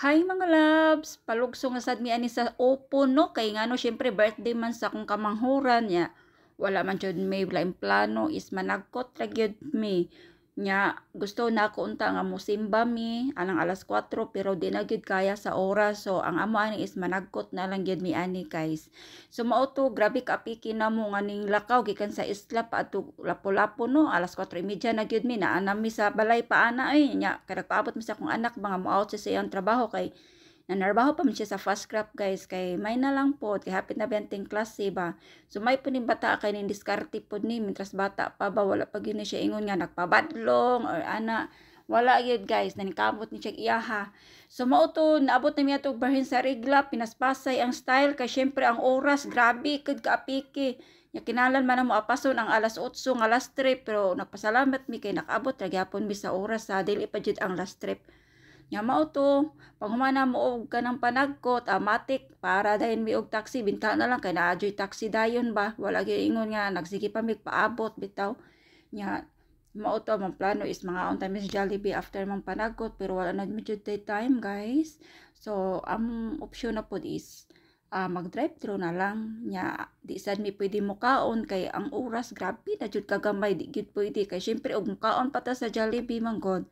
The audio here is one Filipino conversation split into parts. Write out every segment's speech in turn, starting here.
Hi mga loves! Palugsong nga sad mi ani sa opo no kay ngano syempre birthday man sa akong kamanghuran nya. Wala man jud may laing plano is managkot ra gyud mi. Nya gusto na ako unta nga mosimba mi anang alas 4 pero di na gyud kaya sa oras. So ang amo ani is managkot na lang gyud mi ani guys. So mao to grabe ka piki na mo nganing lakaw gikan sa isla pa ato lapo-lapo no alas 4:30 na gyud mi naanam mi sa balay pa ana ay nya kada paabot mi sa akong anak mga mo out sa iyang trabaho kay nanarbaho pa man siya sa fast craft guys kay may na lang po kay hapit na benteng klase ba. So may po ning bata kay ning diskarte po ni mitras bata pa ba wala pa gyud siya ingon nga nagpabadlong or ana wala gyud guys nanikabot ni siya iyaha. So mao to naabot na miya to barhin sa regla pinaspasay ang style kay syempre ang oras grabe kid kaapiki. Nya kinalan man mo apason ang alas 8 ng alas 3 pero nagpasalamat mi kay nakaabot ra gyapon mi sa oras sa dili pa jud ang last trip. Nya mao to pag humana mo og kanang panagkot amatik para dayon mi og taxi binta na lang kay naadyoy taxi dayon ba wala gyud ingon nga nagsige pa mi paabot bitaw. Nya mao to ang plano is mga on time sa Jollibee after mang panagkot pero wala na medyo time guys. So ang option na pod is mag-drive thru na lang nya di sad mi pwede mo kaon kay ang oras grabe na jud kagamay di gyud pwede kay syempre og kaon pa ta sa Jollibee man god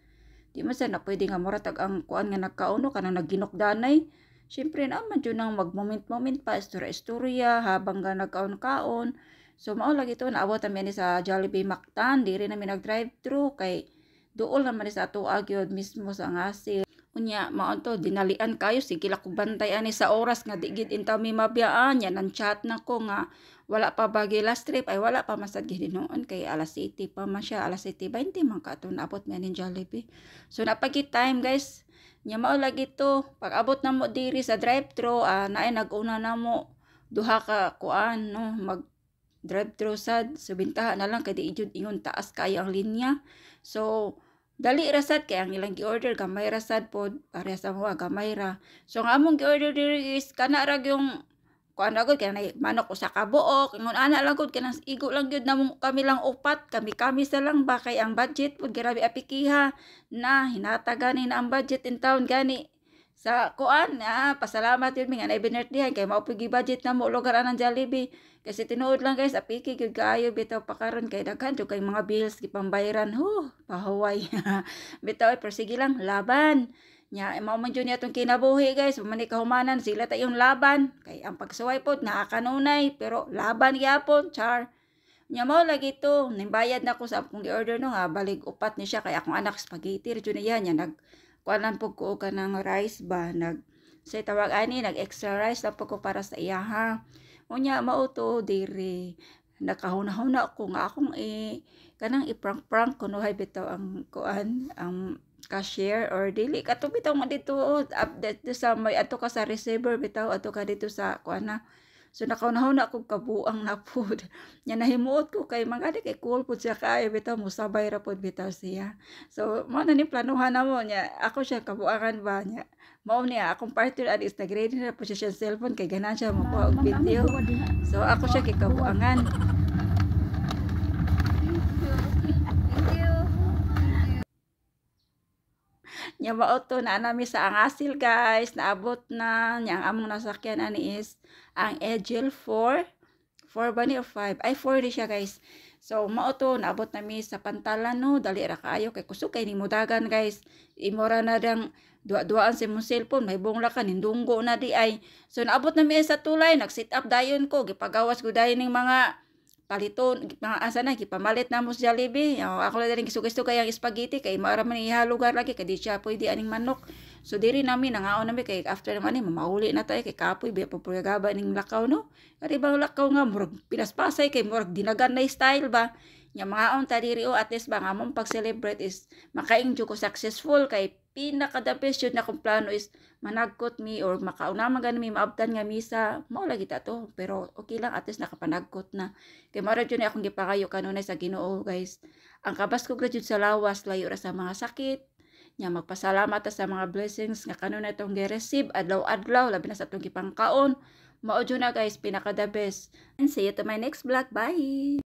di man sa na pwede nga mura tag ang kuan nga nagkauno kanang nagginokdanay. Syempre naman jud nang mag-moment pa istorya habang nga nagkaon-kaon. So mao lagi to naabot mi ni sa Jollibee Mactan diri na mi nag-drive thru kay duol naman sa ato agyod mismo sa ngasil. Unya mao to dinalian kayo sige la ko bantay ani sa oras nga di gid intaw mi mabiyaan yan ang chat na ko nga wala pa bagi last trip ay wala pa masad gid noon kay alas 7 pa man siya alas 7:20 man ka to naabot mi ani Jollibee. So napagi time guys nya mao lagi to pag abot na mo diri sa drive thru naay nag-una na mo duha ka kuan no mag drive thru sad so bintaha na lang kay di jud ingon taas kayo ang linya. So dali rasad kay ang ilang gi-order gamay rasad pod pareha sa mga gamay ra. So ang among gi-order diri is kana ra yung kuan ra gud kay manok usa ka buok ingon ana lang gud kanang igo lang gyud namo kami lang upat kami sa lang ba kay ang budget pod grabe apikiha na hinata gani na ang budget in town gani sa kuan pasalamat yun mi nga na binirthday kay mao pud budget na mo lugar anang Jollibee kasi tinuod lang guys apiki gyud kaayo bitaw pa karon kay daghan jud kay mga bills gipambayaran pahuway bitaw pero sige lang laban nya mao man jud atong kinabuhi guys man kahumanan sila tayong laban kay ang pagsuway pod nakakanunay pero laban gyapon char. Nya mao lagi to nimbayad na ko sa akong gi-order no nga balig upat ni siya kay akong anak spaghetti ra jud niya nya nag kuanan po ko kanang rice ba say tawag ani nag extra rice lang po ko para sa iya ha. Unya mao to diri nakahuna-huna ko nga akong kanang iprank-prank kuno hay bitaw ang kuan ang cashier or dili kato bitaw nga dito update sa may ato ka sa receiver bitaw ato ka dito sa kuan na. So nakahuna ko kabuang na pod. Nya nahimuot ko kay mga kay cool pod siya kay bitaw mo sabay ra pod bitaw siya. So mao na ni planuhan na mo nya ako siya kabuangan ba nya. Mao niya akong partner is nag-ready na po siya cellphone kay ganan siya makuha og video. So ako siya kay kabuangan. Nya mao to na nami sa angasil guys naabot na nya ang among nasakyan ani is ang Edgel 4 ba ni o 5 ay 4 di siya guys. So mao to naabot nami sa Pantalan no dali ra kaayo kay kusog kay nimo dagan guys imora na dang duwa-duaan sa imong cellphone may bungla ka nindunggo na di ay. So naabot nami sa tulay nag sit up dayon ko gipagawas ko dayon ning mga paliton mga asa na gipamalit na mo sa Jollibee. Ako lang din gisugay kay ang spaghetti kay mara man lugar lagi kay di siya pwede aning manok. So diri namin nangaon nami kay after naman ni mamauli na tayo kay kapoy biya pagpuragaba ning lakaw no. Ari bang lakaw nga murag pinaspasay kay murag dinagan na style ba. Nya mga on ta diri at least ba nga mong pag-celebrate is maka-enjoy ko successful kay pinaka the best yun na kung plano is managkot mi or makauna man mi maabtan nga misa mao lagi ta to pero okay lang at least nakapanagkot na kay mara jud akong gipangayo kanunay sa Ginoo guys ang kabas ko jud sa lawas layo ra sa mga sakit nya magpasalamat ta sa mga blessings nga kanunay tong gi-receive adlaw-adlaw labi na sa atong gipangkaon mao jud na guys pinaka the best and see you to my next vlog bye.